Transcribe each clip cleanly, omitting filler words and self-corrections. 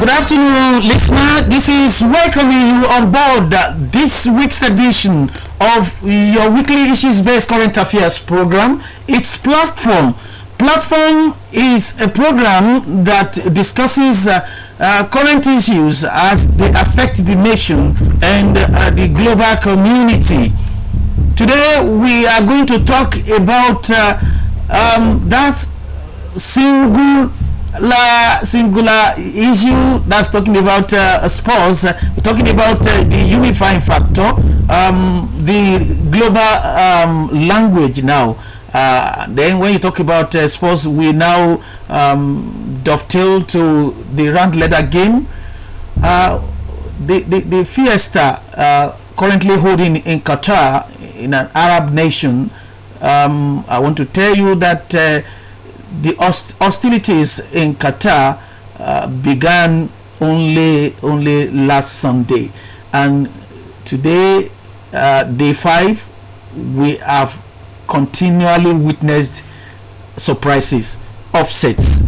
Good afternoon, listener. This is welcoming you on board this week's edition of your weekly issues-based current affairs program. It's Platform. Platform is a program that discusses current issues as they affect the nation and the global community. Today we are going to talk about that singular issue that's talking about sports. We're talking about the unifying factor, the global language now. Then when you talk about sports, we now dovetail to the round leather game. The fiesta currently holding in Qatar, in an Arab nation. I want to tell you that the hostilities in Qatar began only last Sunday, and today, day 5, we have continually witnessed surprises, upsets,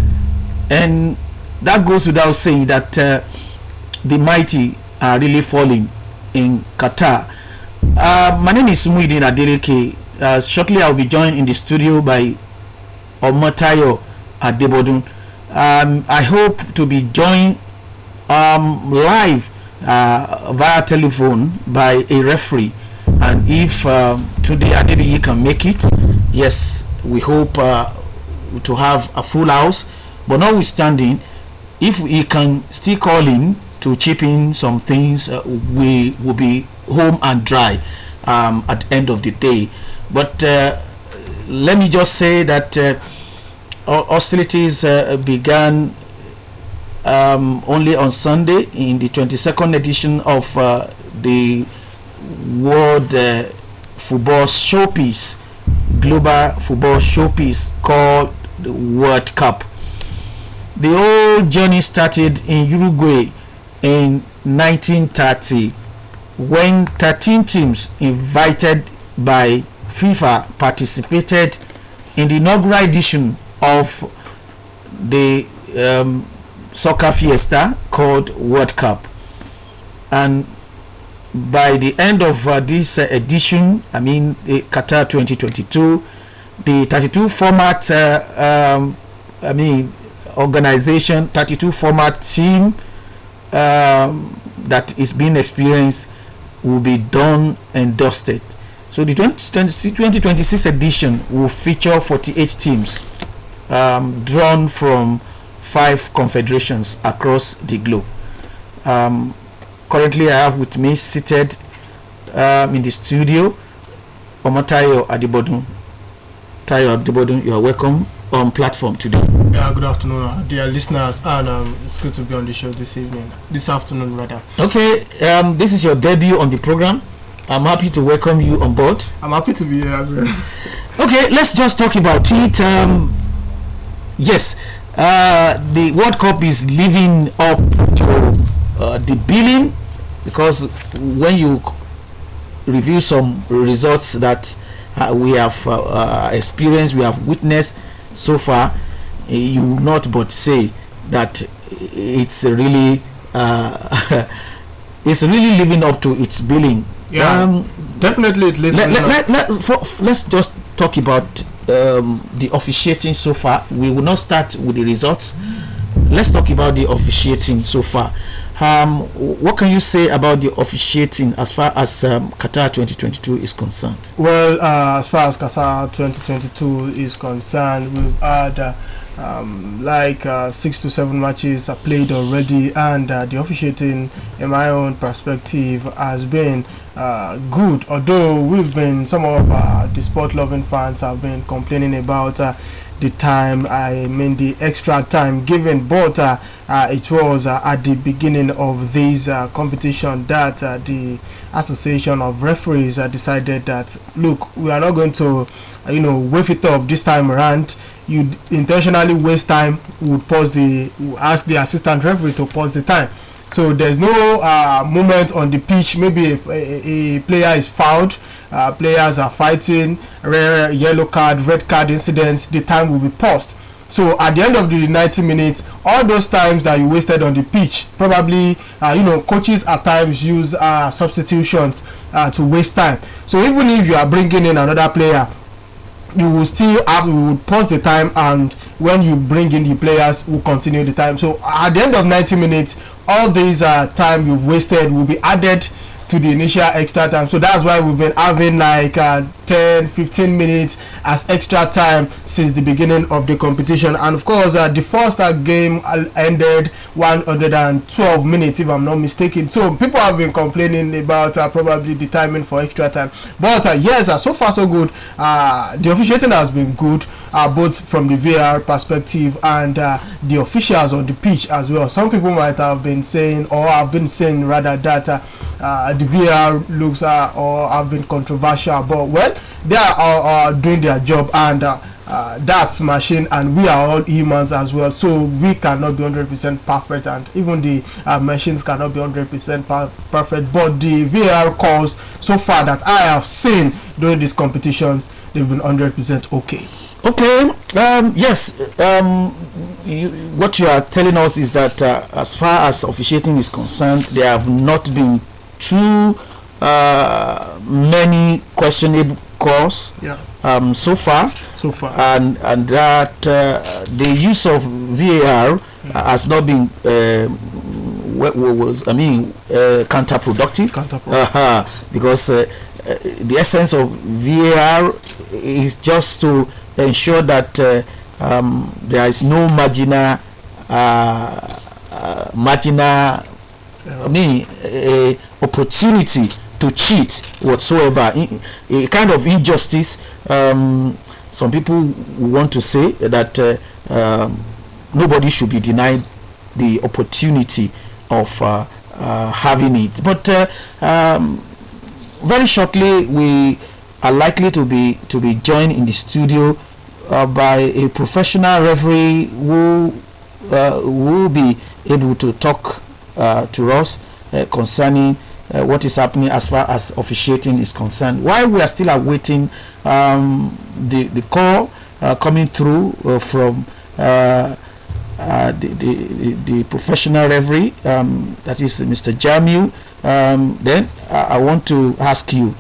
and that goes without saying that the mighty are really falling in Qatar. My name is Muidin Adeleke. Shortly I'll be joined in the studio by Omotayo Adebodun. I hope to be joined live via telephone by a referee, and if today Adebiyi can make it, yes, we hope to have a full house. But notwithstanding, if he can still call in to chip in some things, we will be home and dry at the end of the day. But let me just say that hostilities began only on Sunday in the 22nd edition of the World Football Showpiece, Global Football Showpiece called the World Cup. The whole journey started in Uruguay in 1930 when 13 teams invited by FIFA participated in the inaugural edition of the soccer fiesta called World Cup. And by the end of this edition, I mean Qatar 2022, the 32 format organization, 32 format team that is being experienced will be done and dusted. So the 2026 edition will feature 48 teams drawn from 5 confederations across the globe. Currently, I have with me seated in the studio Omotayo Adebodun. Tayo Adebodun, you are welcome on Platform today. Yeah, good afternoon, dear listeners, and it's good to be on the show this afternoon rather. Okay, this is your debut on the program. I'm happy to welcome you on board. I'm happy to be here as well. Okay, let's just talk about it. Yes, the World Cup is living up to the billing, because when you review some results that we have experienced, we have witnessed so far, you will not but say that it's really it's really living up to its billing. Yeah, definitely it lives. Let's just talk about the officiating so far. We will not start with the results. Let's talk about the officiating so far. What can you say about the officiating as far as Qatar 2022 is concerned? Well, as far as Qatar 2022 is concerned, we've had 6 to 7 matches are played already, and the officiating, in my own perspective, has been good. Although some of the sport-loving fans have been complaining about the time, the extra time given, but it was at the beginning of this competition that the Association of Referees decided that, look, we are not going to wave it up this time around. You intentionally waste time, we'll ask the assistant referee to pause the time. So there's no moment on the pitch. Maybe if a player is fouled, players are fighting, rare yellow card, red card incidents, the time will be paused. So at the end of the 90 minutes, all those times that you wasted on the pitch, probably coaches at times use substitutions to waste time. So even if you are bringing in another player, you will still have, you will pause the time, and when you bring in the players, will continue the time. So at the end of 90 minutes, all these time you've wasted will be added to the initial extra time. So that's why we've been having like 10-15 minutes as extra time since the beginning of the competition. And of course the first game ended 112 minutes, if I'm not mistaken. So people have been complaining about probably the timing for extra time, but yes, so far so good. The officiating has been good, both from the VAR perspective and the officials on the pitch as well. Some people might have been saying, or have been saying rather, that the VAR looks or have been controversial, but well, they are doing their job, and that's machine, and we are all humans as well, so we cannot be 100% perfect, and even the machines cannot be 100% perfect. But the VAR calls so far that I have seen during these competitions, they've been 100% okay. Okay, yes, what you are telling us is that as far as officiating is concerned, there have not been too many questionable calls so far, and that the use of VAR has not been counterproductive. Because the essence of VAR is just to ensure that there is no marginal opportunity to cheat whatsoever, a kind of injustice. Some people want to say that nobody should be denied the opportunity of having it, but very shortly we are likely to be joined in the studio by a professional referee who will be able to talk to us concerning what is happening as far as officiating is concerned. While we are still awaiting the call coming through from the professional referee, that is Mr. Jamil, then I want to ask you,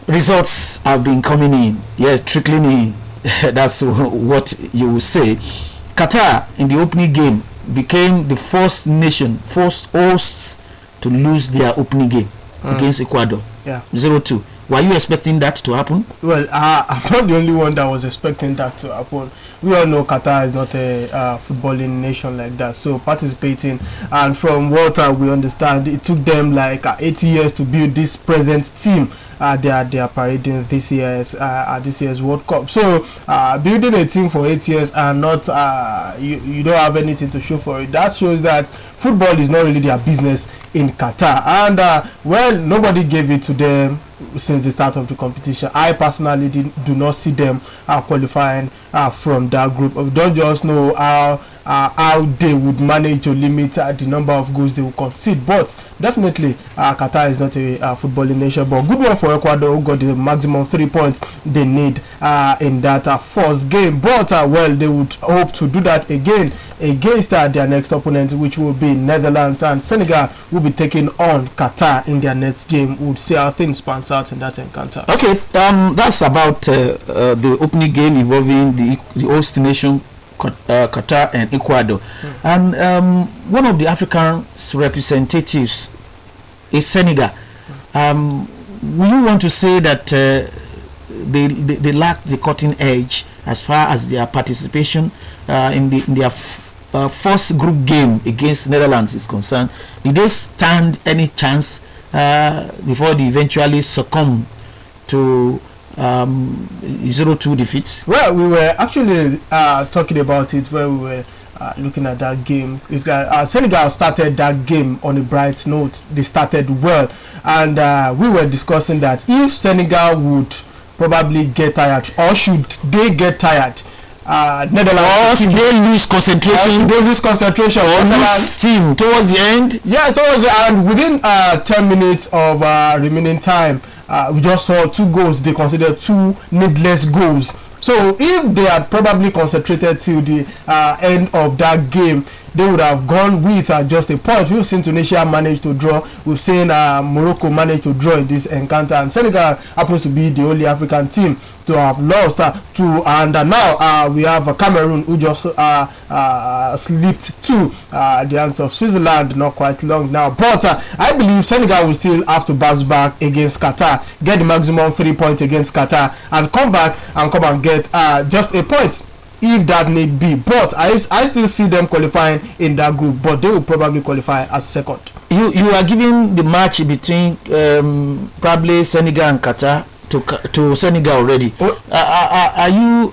results have been coming in, yes, trickling in. That's what you will say. Qatar in the opening game became the first hosts to lose their opening game against Ecuador. 0-2. Were you expecting that to happen? Well, I'm not the only one that was expecting that to happen. We all know Qatar is not a footballing nation like that, so participating, and from what we understand, it took them like 80 years to build this present team they are parading this year's World Cup. So building a team for 8 years and not you don't have anything to show for it, that shows that football is not really their business in Qatar. And well, nobody gave it to them since the start of the competition. I personally do not see them qualifying from that group. We don't just know how they would manage to limit the number of goals they will concede, but definitely Qatar is not a footballing nation. But good one for Ecuador, who got the maximum 3 points they need in that first game. But well, they would hope to do that again against their next opponent, which will be Netherlands, and Senegal will be taking on Qatar in their next game. We'll see how things pans out in that encounter. Okay, that's about the opening game involving the host nation Qatar and Ecuador. And one of the African representatives is Senegal. Will you want to say that they lack the cutting edge as far as their participation in their first group game against Netherlands is concerned? Did they stand any chance before they eventually succumb to 0-2 defeat? Well, we were actually talking about it when we were looking at that game. Senegal started that game on a bright note. They started well, and we were discussing that if Senegal would probably get tired, or should they get tired, Netherlands, or they lose concentration, or lose team towards the end. Yes, towards the end, within 10 minutes of remaining time, we just saw 2 goals. They considered 2 needless goals. So if they had probably concentrated till the end of that game, they would have gone with just a point. We've seen Tunisia manage to draw. We've seen Morocco manage to draw in this encounter, and Senegal happens to be the only African team to have lost and now we have Cameroon, who just slipped to the hands of Switzerland not quite long now. But I believe Senegal will still have to bounce back against Qatar, get the maximum 3 points against Qatar, and come back and get just a point if that need be. But I still see them qualifying in that group, but they will probably qualify as second. You are giving the match between probably Senegal and Qatar to Senegal already. Are you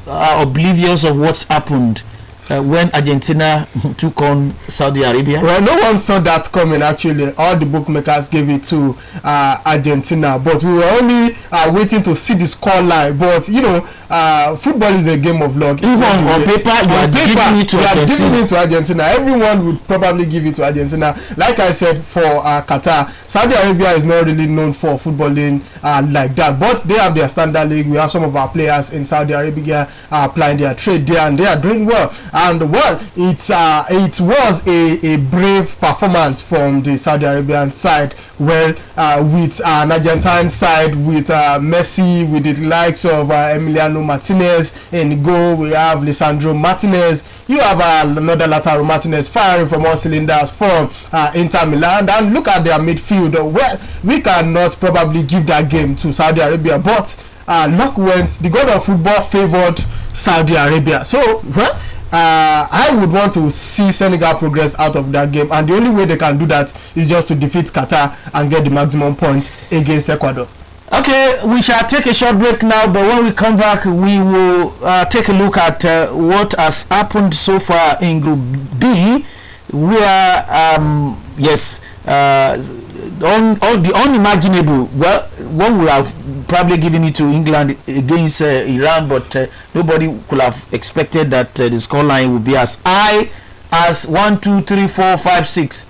oblivious of what happened when Argentina took on Saudi Arabia? Well, no one saw that coming actually. All the bookmakers gave it to Argentina, but we were only waiting to see the score line. But you know, football is a game of luck. Even on paper, you are giving it to Argentina. Everyone would probably give it to Argentina. Like I said, for Qatar, Saudi Arabia is not really known for footballing like that, but they have their standard league. We have some of our players in Saudi Arabia applying their trade there, and they are doing well. And well, it was a brave performance from the Saudi Arabian side. Well, with an Argentine side, with Messi, with the likes of Emiliano Martinez in goal. We have Lisandro Martinez. You have another Lautaro Martinez firing from all cylinders from Inter Milan. And look at their midfield. Well, we cannot probably give that game to Saudi Arabia, but luck went. The god of football favored Saudi Arabia. So, well, I would want to see Senegal progress out of that game, and the only way they can do that is just to defeat Qatar and get the maximum points against Ecuador. Okay, we shall take a short break now, but when we come back, we will take a look at what has happened so far in Group B, where yes, the unimaginable. Well, one would have probably given it to England against Iran, but nobody could have expected that the scoreline would be as high as 1, 2, 3, 4, 5, 6.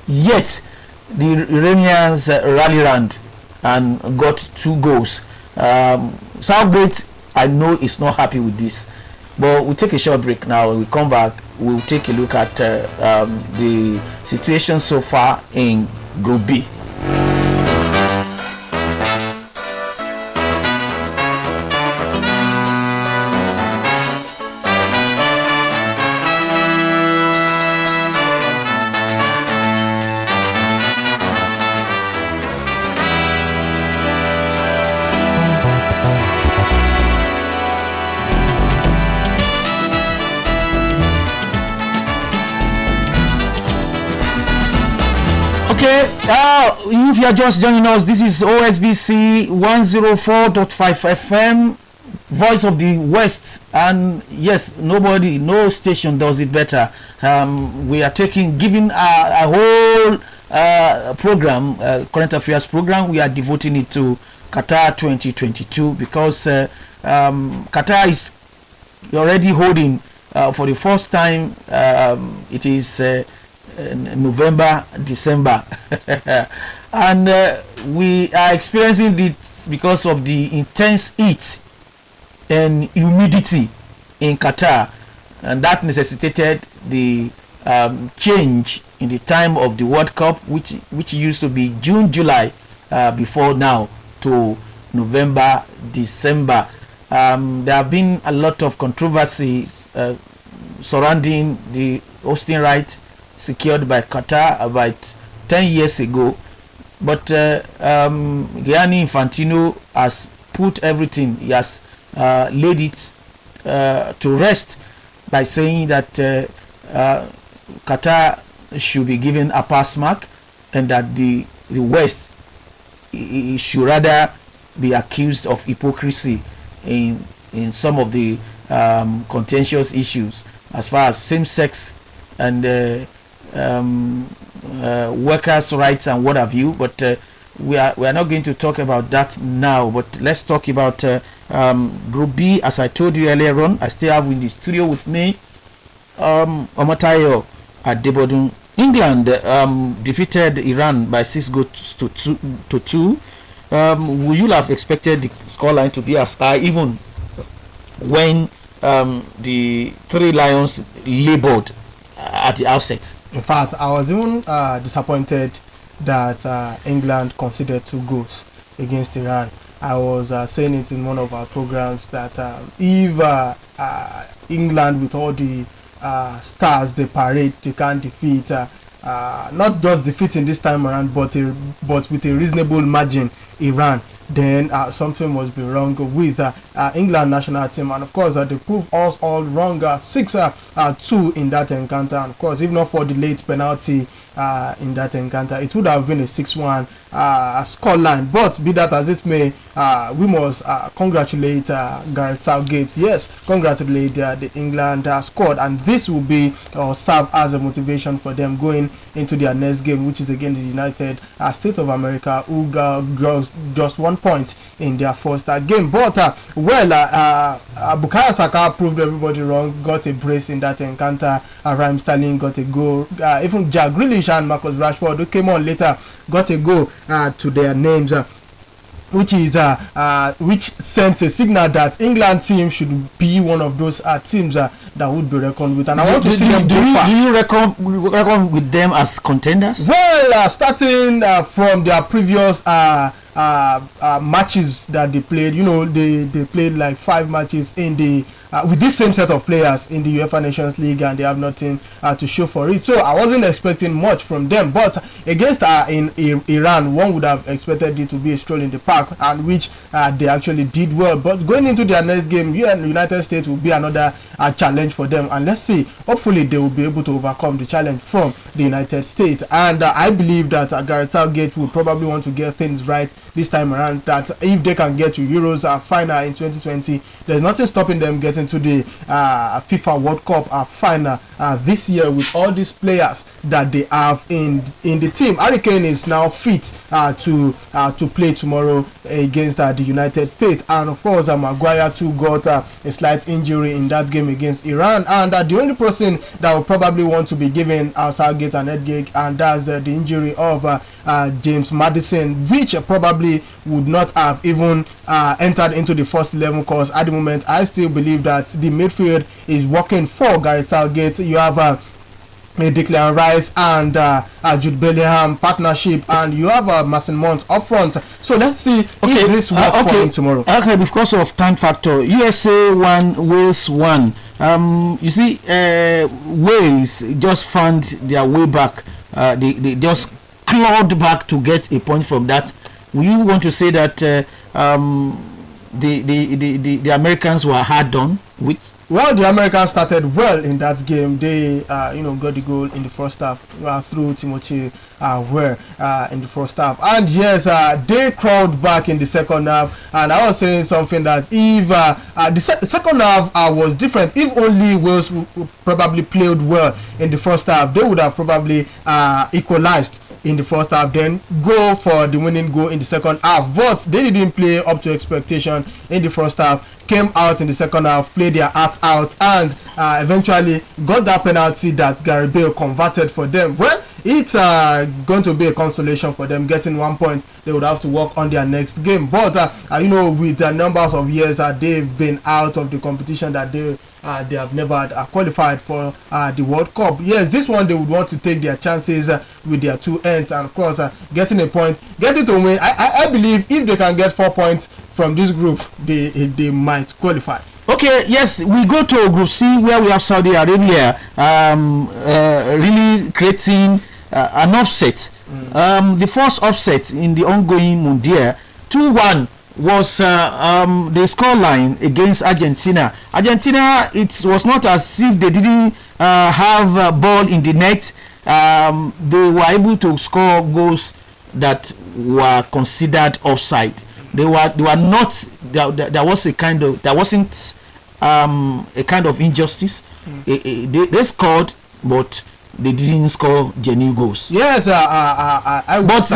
Yet the Iranians rally round and got 2 goals. Southgate, I know, is not happy with this, but we'll take a short break now. When we come back, we'll take a look at the situation so far in Group B. Okay, if you are just joining us, this is OSBC 104.5 FM, Voice of the West, and yes, no station does it better. We are giving a whole program, current affairs program. We are devoting it to Qatar 2022 because Qatar is already holding for the first time. It is November, December, and we are experiencing it because of the intense heat and humidity in Qatar, and that necessitated the change in the time of the World Cup, which used to be June, July before now, to November, December. There have been a lot of controversy surrounding the hosting right secured by Qatar about 10 years ago, but Gianni Infantino has put everything, he has laid it to rest by saying that Qatar should be given a pass mark, and that the West should rather be accused of hypocrisy in some of the contentious issues as far as same-sex and workers' rights and what have you. But we are not going to talk about that now, but let's talk about Group B. As I told you earlier on, I still have in the studio with me Omotayo Adebodun. England defeated Iran by 6 goals to 2. would you have expected the scoreline to be as high, even when the Three Lions labored at the outset? In fact, I was even disappointed that England conceded 2 goals against Iran. I was saying it in one of our programs that if England, with all the stars they parade, they can't defeat, not just defeating this time around, but with a reasonable margin, Iran, then something must be wrong with England national team. And of course, they proved us all wrong, 6-2 in that encounter. And of course, if not for the late penalty in that encounter, it would have been a 6-1 scoreline. But be that as it may, we must congratulate Gareth Southgate. Yes, congratulate the England squad, and this will be serve as a motivation for them going into their next game, which is against the United States of America, who got just 1 point in their first game. But Bukayo Saka proved everybody wrong, got a brace in that encounter. Raheem Sterling got a goal. Even Jack Grealish and Marcus Rashford, who came on later, got a goal to their names. Which sends a signal that England team should be one of those teams that would be reckoned with, and I want to see them go far. Do you reckon with them as contenders? Well, starting from their previous matches that they played, they played like 5 matches in the with this same set of players in the UEFA Nations League, and they have nothing to show for it. So I wasn't expecting much from them, but against in Iran, one would have expected it to be a stroll in the park, and which they actually did well. But going into their next game, United States will be another challenge for them, and let's see, hopefully they will be able to overcome the challenge from the United States. And I believe that Gareth Southgate will probably want to get things right this time around, that if they can get to Euros final in 2020, there's nothing stopping them getting to the FIFA World Cup final this year with all these players that they have in the team. Harry Kane is now fit to play tomorrow against the United States, and of course Maguire too got a slight injury in that game against Iran, and the only person that will probably want to be given Southgate an headache, and that's the injury of James Maddison, which probably would not have even entered into the first 11 course. At the moment, I still believe that the midfield is working for Gareth Southgate. You have Declan Rice and Jude Bellingham partnership, and you have Mason Mount up front. So let's see if this works for him tomorrow. Okay, because of time factor, USA 1, Wales 1. You see, Wales just found their way back. They just clawed back to get a point from that. Will you want to say that the Americans were hard done with? Well, the Americans started well in that game. They got the goal in the first half through Timothy Weah in the first half, and yes, they crawled back in the second half. And I was saying something that if the second half was different, if only Wales probably played well in the first half, they would have probably equalized in the first half, then go for the winning goal in the second half. But they didn't play up to expectation in the first half, came out in the second half, played their hearts out, and eventually got that penalty that Gary Bale converted for them. Well, it's going to be a consolation for them getting 1 point. They would have to work on their next game. But with the numbers of years they've been out of the competition, that they have never qualified for the World Cup. Yes, this one they would want to take their chances with their 2 ends, and of course getting a point, getting to win. I believe if they can get 4 points from this group, they might qualify. Okay, yes, we go to Group C, where we have Saudi Arabia really creating an upset. The first upset in the ongoing Mundial, 2-1 was the scoreline against Argentina. Argentina, it was not as if they didn't have a ball in the net. They were able to score goals that were considered offside. They were not. There wasn't a kind of injustice. They scored, but they didn't score genuine goals. Yes, I would. But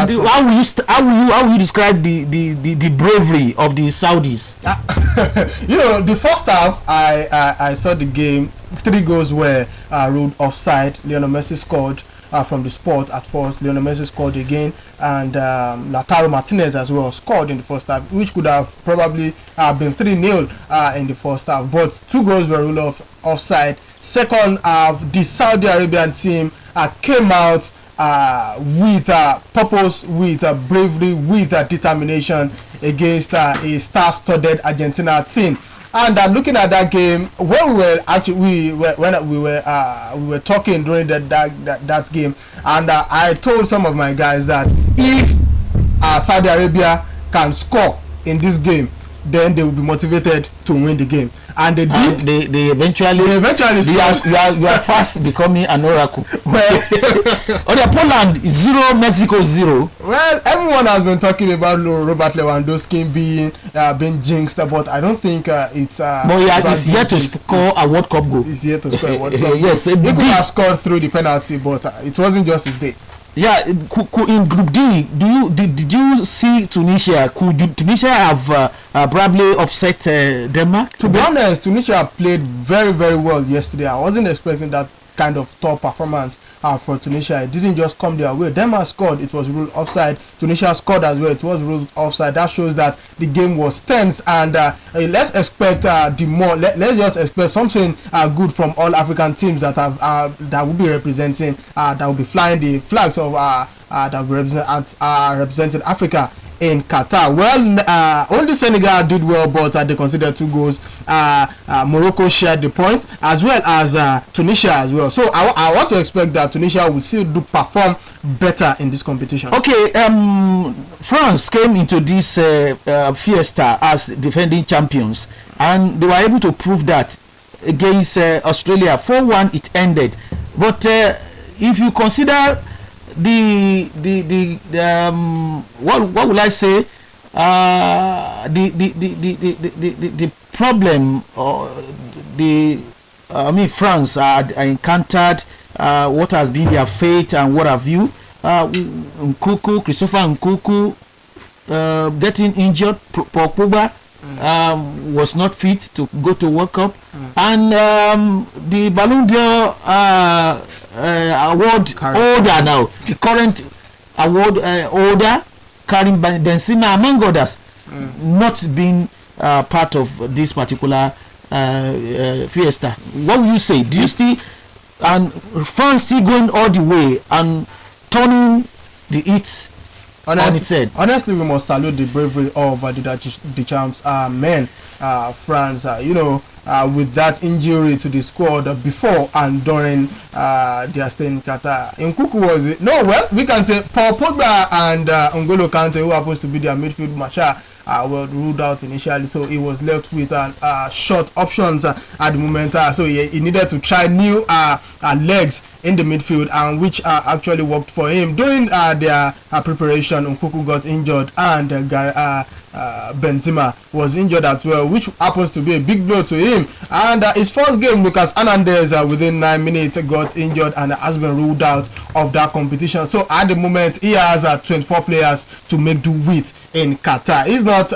how will you describe the bravery of the Saudis? The first half, I saw the game. 3 goals were ruled offside. Lionel Messi scored. from the spot at first. Lionel Messi scored again, and Lautaro Martinez as well scored in the first half, which could have probably been 3-0 in the first half. But 2 goals were ruled offside. Second half, the Saudi Arabian team came out with purpose, with bravery, with determination against a star-studded Argentina team. And looking at that game, when we were talking during that game, and I told some of my guys that if Saudi Arabia can score in this game, then they will be motivated to win the game, and they did. They eventually scored. You are fast becoming an oracle. Well, Poland 0, Mexico 0. Well, everyone has been talking about Robert Lewandowski being jinxed, but I don't think it's. But he's yet to score a World Cup goal. He's yet to score a World Cup goal. Yes, he could have scored through the penalty, but it wasn't just his day. Yeah, in Group D, did you see Tunisia? Could Tunisia have probably upset Denmark? To be honest, Tunisia played very, very well yesterday. I wasn't expecting that kind of top performance for Tunisia. It didn't just come their way. Denmark scored, it was ruled offside. Tunisia scored as well, it was ruled offside. That shows that the game was tense, and let's expect let's just expect something good from all African teams that have that will be representing that will be flying the flags of that will representing Africa in Qatar. Well, only Senegal did well, but they considered 2 goals. Morocco shared the point, as well as Tunisia as well. So I want to expect that Tunisia will still perform better in this competition. Okay, France came into this fiesta as defending champions, and they were able to prove that against Australia. 4-1 it ended. But if you consider what will I say, the problem, or France are encountered, what has been their fate and what have you. Christopher Nkunku getting injured, Pogba was not fit to go to World Cup, and the Ballon d'Or award holder now, the current award holder, Karim Benzema, among others, not being part of this particular fiesta. What will you say? Do you see and France still going all the way and turning the heat on its head? Honestly, we must salute the bravery of the champs men, France. With that injury to the squad before and during their stay in Qatar. Nkunku was we can say Paul Pogba and N'Golo Kante, who happens to be their midfield marshal, were ruled out initially, so he was left with short options at the moment. So he needed to try new legs in the midfield, and which actually worked for him. During their preparation, Nkunku got injured, and Benzema was injured as well, which happens to be a big blow to him. And his first game, Lucas Hernandez, within 9 minutes got injured and has been ruled out of that competition. So at the moment, he has 24 players to make do with in Qatar. He's not.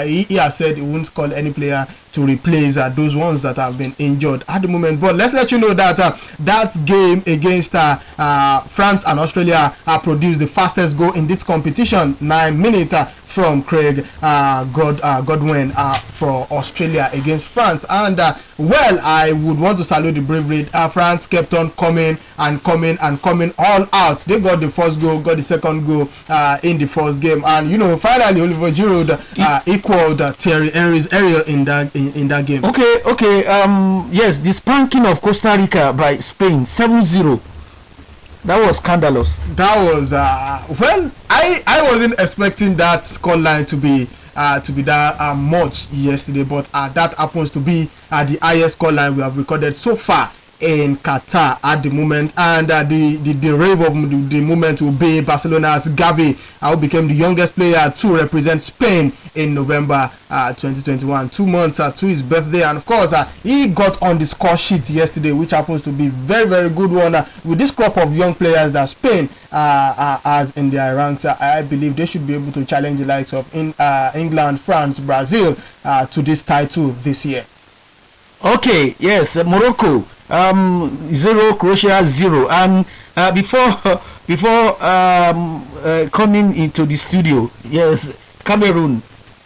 He has said he won't call any player to replace those ones that have been injured at the moment. But let's let you know that that game against France and Australia produced the fastest goal in this competition, 9 minutes from Craig Godwin for Australia against France. And I would want to salute the bravery. France kept on coming and coming and coming all out. They got the first goal, got the second goal in the first game, and finally Oliver Giroud equaled Thierry Henry's aerial in that game. Okay. Yes, the spanking of Costa Rica by Spain 7-0. That was scandalous. That was I wasn't expecting that scoreline to be that much yesterday, but that happens to be the highest scoreline we have recorded so far in Qatar at the moment. And the rave of the moment will be Barcelona's Gavi, who became the youngest player to represent Spain in November 2021, 2 months to his birthday. And of course, he got on the score sheet yesterday, which happens to be very, very good one. With this crop of young players that Spain has in their ranks, I believe they should be able to challenge the likes of England, France, Brazil to this title this year. Okay, yes, Morocco 0, Croatia 0, and before coming into the studio, yes, Cameroon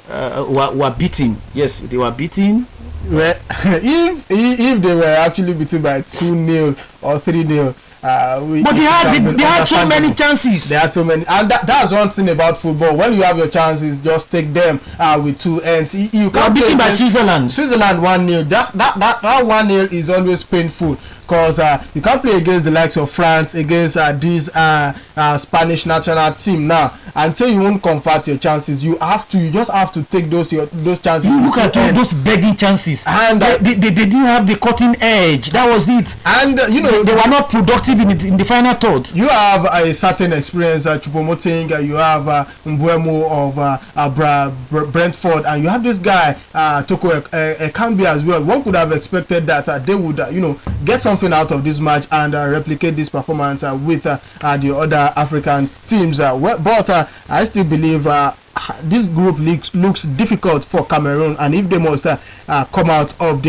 were beaten. Yes, they were beaten. Well, if they were actually beaten by 2-0 or 3-0. But they had so many chances. They had so many, and that's one thing about football. When you have your chances, just take them with 2 ends. You can't beaten by Switzerland. Switzerland 1-0. That 1-0 is always painful because you can't play against the likes of France, against this Spanish national team now. Until you won't convert your chances, you just have to take those chances. You look at those begging chances, and they didn't have the cutting edge. That was it. And they were not productive in the final third. You have a certain experience at Choupo-Moting, you have Mbuemo of Brentford, and you have this guy Toko Ekambi as well. One could have expected that they would get something out of this match and replicate this performance with the other African teams. But I still believe this group looks difficult for Cameroon, and if they must come out of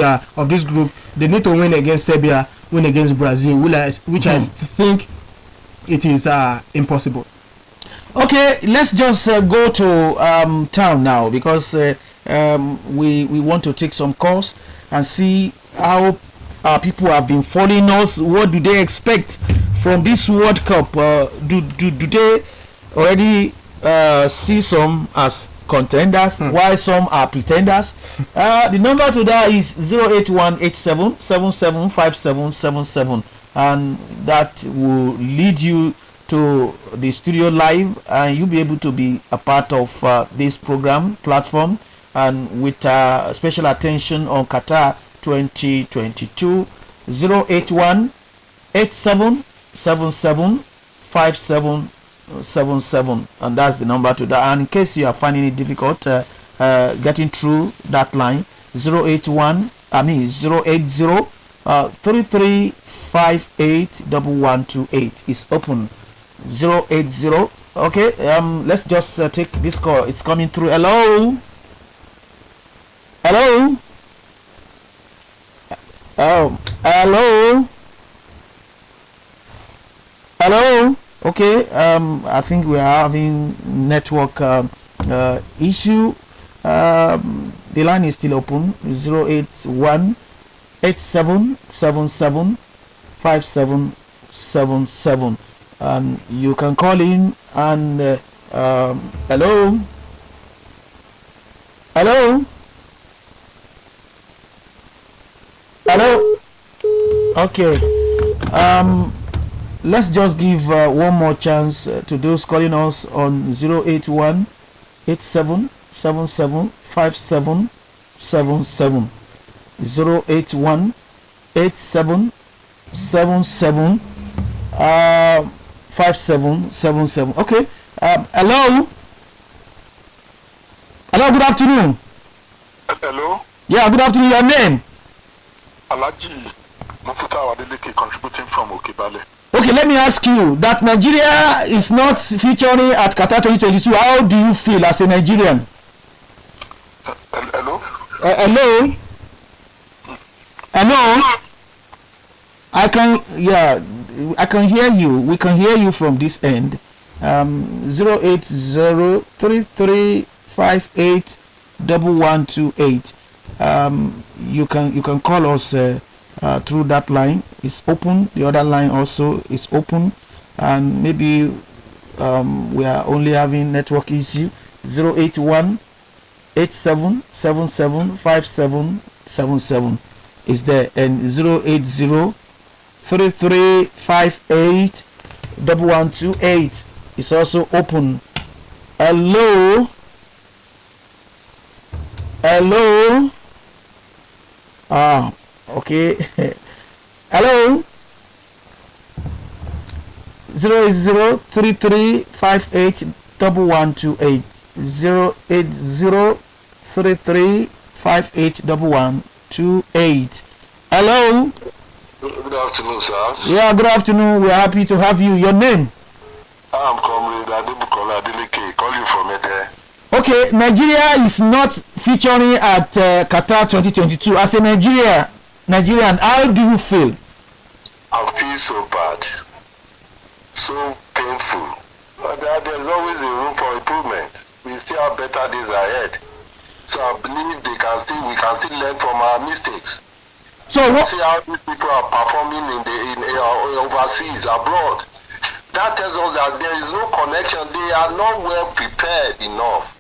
this group, they need to win against Serbia, win against Brazil, which I think it is impossible. Okay, let's just go to town now, because we want to take some calls and see how people have been following us. What do they expect from this World Cup? Do they already see some as contenders, while some are pretenders? The number to that is 08187775777, and that will lead you to the studio live, and you'll be able to be a part of this program platform, and with special attention on Qatar 2022. 08187775777, and that's the number to that. And in case you are finding it difficult getting through that line, 08033581128 is open. 080. Okay, let's just take this call. It's coming through. Hello. Oh, hello. Okay, I think we are having network issue. The line is still open. 08187775777, and you can call in and hello. Okay, let's just give one more chance to those calling us on 08187775777, 08187775777. Okay, hello, good afternoon. Hello. Yeah, good afternoon. Your name? Alaji Mafuta Wadeleke, contributing from Okebale. Okay, let me ask you that Nigeria is not featuring at Qatar 2022. How do you feel as a Nigerian? Hello? Hello? I can hear you. We can hear you from this end. 08033581128. You can call us through that line. It's open. The other line also is open, and maybe we are only having network issue. 08187775777 is there, and 08033581128 is also open. Hello. Okay. Hello. 08033581128. 08033581128. Hello. Good afternoon, sir. Yeah, good afternoon. We are happy to have you. Your name? I'm Comrade Adebukola Adeleke, calling from Ede. Okay, Nigeria is not featuring at Qatar 2022. As a Nigerian, how do you feel? I feel so bad. so painful. But there's always a room for improvement. We still have better days ahead. So I believe we can still learn from our mistakes. So what? See how these people are performing in overseas, abroad. That tells us that there is no connection. They are not well prepared enough.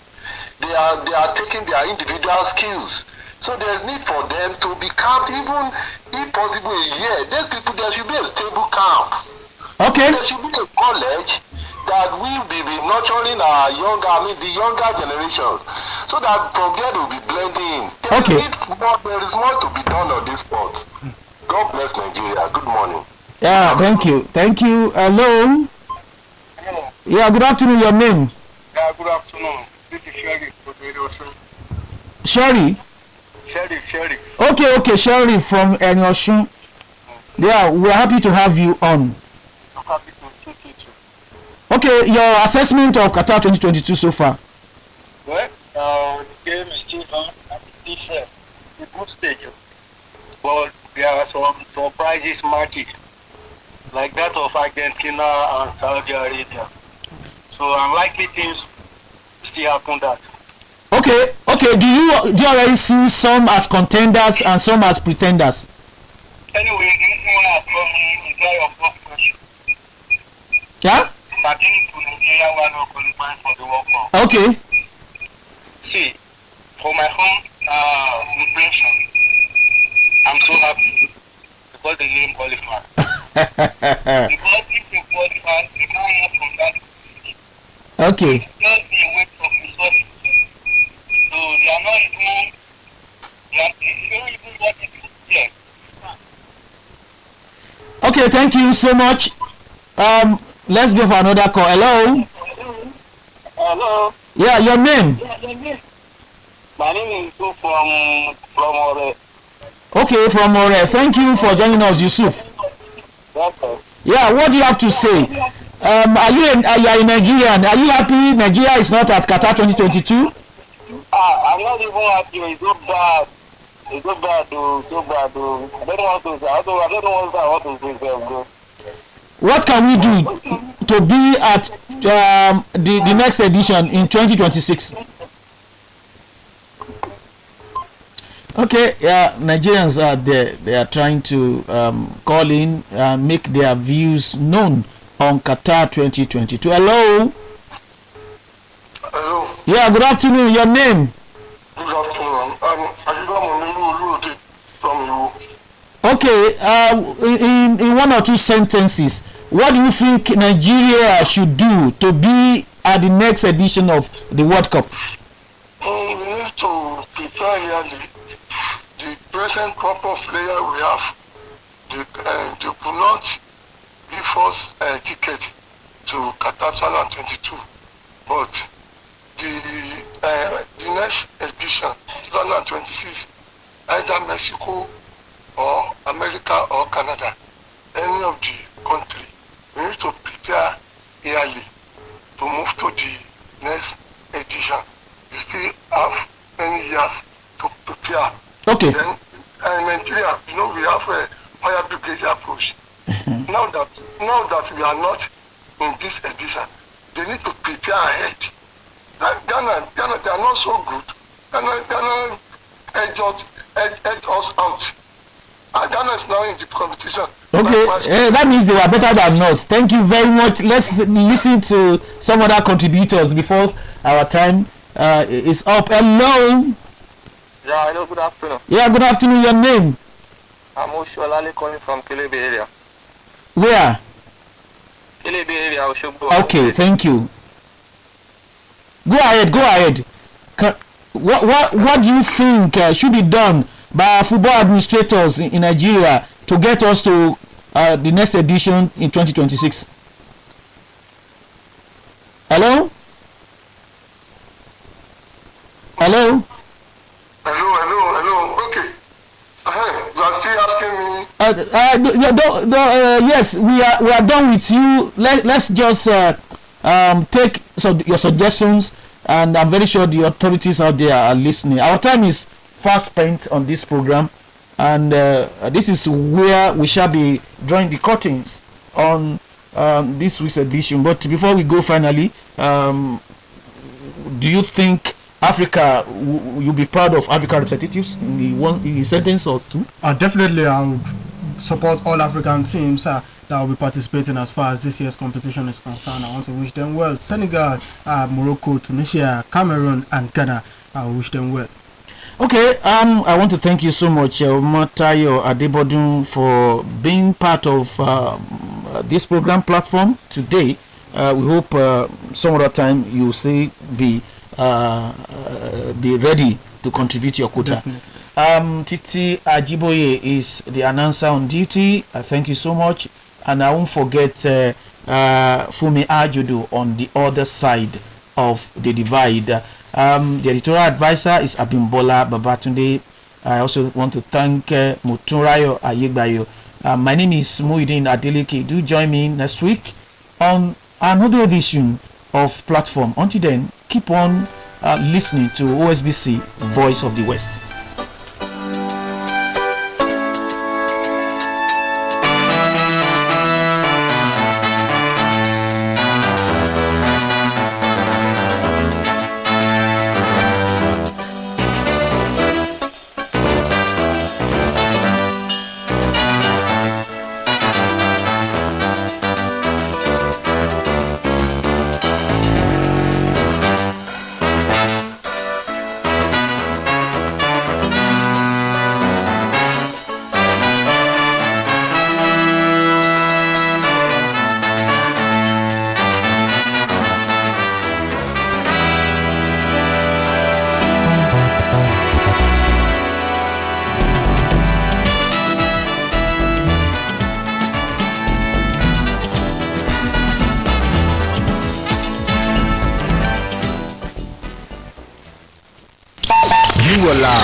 They are taking their individual skills. So there's need for them to be camped, even if possible a year. These people, there should be a stable camp. Okay. There should be a college that will be nurturing our the younger generations, so that from there they will be blending in. There is more to be done on this spot. God bless Nigeria. Good morning. Yeah, thank you. Thank you. Hello. Hello. Yeah, good afternoon. Your name? Yeah, good afternoon. This is Sherry from Eniosun. Sherry? Sherry. Okay, Sherry from Eniosun. Yeah, we're happy to have you on. I'm happy to take you too. Okay, your assessment of Qatar 2022 so far? Well, the game is still on and it's still fresh. The group stage. But there are some surprises market, like that of Argentina and Saudi Arabia. So unlikely things still happen that. Okay. Do you already see some as contenders and some as pretenders? Anyway, the reason why I come here is that of first question. Yeah? Pertaining to Nigeria, we are not qualifying for the World Cup. Okay. See, for my home impression, I'm so happy because the game qualified. Because if you qualify, you can't move from that position. Okay. Just the weight of resources. So they are not even, what it is yet. Okay, thank you so much. Let's go for another call. Hello. Hello. Yeah, your name? My name is Yusuf from Ore. Okay, from Ore. Thank you for joining us, Yusuf. Okay. Yeah, what do you have to say? Are you a Nigerian? Are you happy Nigeria is not at Qatar 2022? I'm not even happy. It's so bad. It's so bad, though. So bad, though. I don't want to say. I don't want to say bro. What can we do to be at the next edition in 2026? Okay, yeah, Nigerians are there. They are trying to call in and make their views known on Qatar 2022. Hello. Hello. Yeah, good afternoon. Your name? Good afternoon. I'm from you. Okay, in one or two sentences, what do you think Nigeria should do to be at the next edition of the World Cup? We need to prepare really. The present crop of players we have, they could not give us a ticket to Qatar 2022, but the next edition, 2026, either Mexico or America or Canada, any of the country, we need to prepare yearly to move to the next edition. We still have many years to prepare. Okay. Then in Nigeria, we have a fire brigade approach. Now that we are not in this edition, they need to prepare ahead. Ghana, they are not so good. Ghana edge us out. Ghana is now in the competition. Okay, that means they were better than us. Thank you very much. Let's listen to some other contributors before our time is up. Hello. Yeah, hello, good afternoon. Yeah, good afternoon. Your name? I'm Oshualale calling from Kelebe area. Where? Kelebe area, Oshogbo. Okay, thank you. Go ahead. What do you think should be done by football administrators in Nigeria to get us to the next edition in 2026? Hello? Hello. Okay. You are still asking me? Yes, we are done with you. Let's just take your suggestions, and I'm very sure the authorities out there are listening. Our time is fast spent on this program, and this is where we shall be drawing the curtains on this week's edition. But before we go, finally, do you think Africa, you'll be proud of Africa representatives in a sentence or two? Definitely, I would support all African teams that will be participating as far as this year's competition is concerned. I want to wish them well. Senegal, Morocco, Tunisia, Cameroon, and Ghana. I wish them well. Okay, I want to thank you so much, Matayo Adebodun, for being part of this program platform today. We hope some other time you will be ready to contribute your quota. Titi Ajiboye is the announcer on duty. Thank you so much, and I won't forget Fumi Ajudu on the other side of the divide. The editorial advisor is Abimbola Babatunde. I also want to thank Muturayo Ayegbayo. My name is Muhyiddin Adeleke. Do join me next week on another edition of Platform. Until then, keep on listening to OSBC, Voice of the West. You allow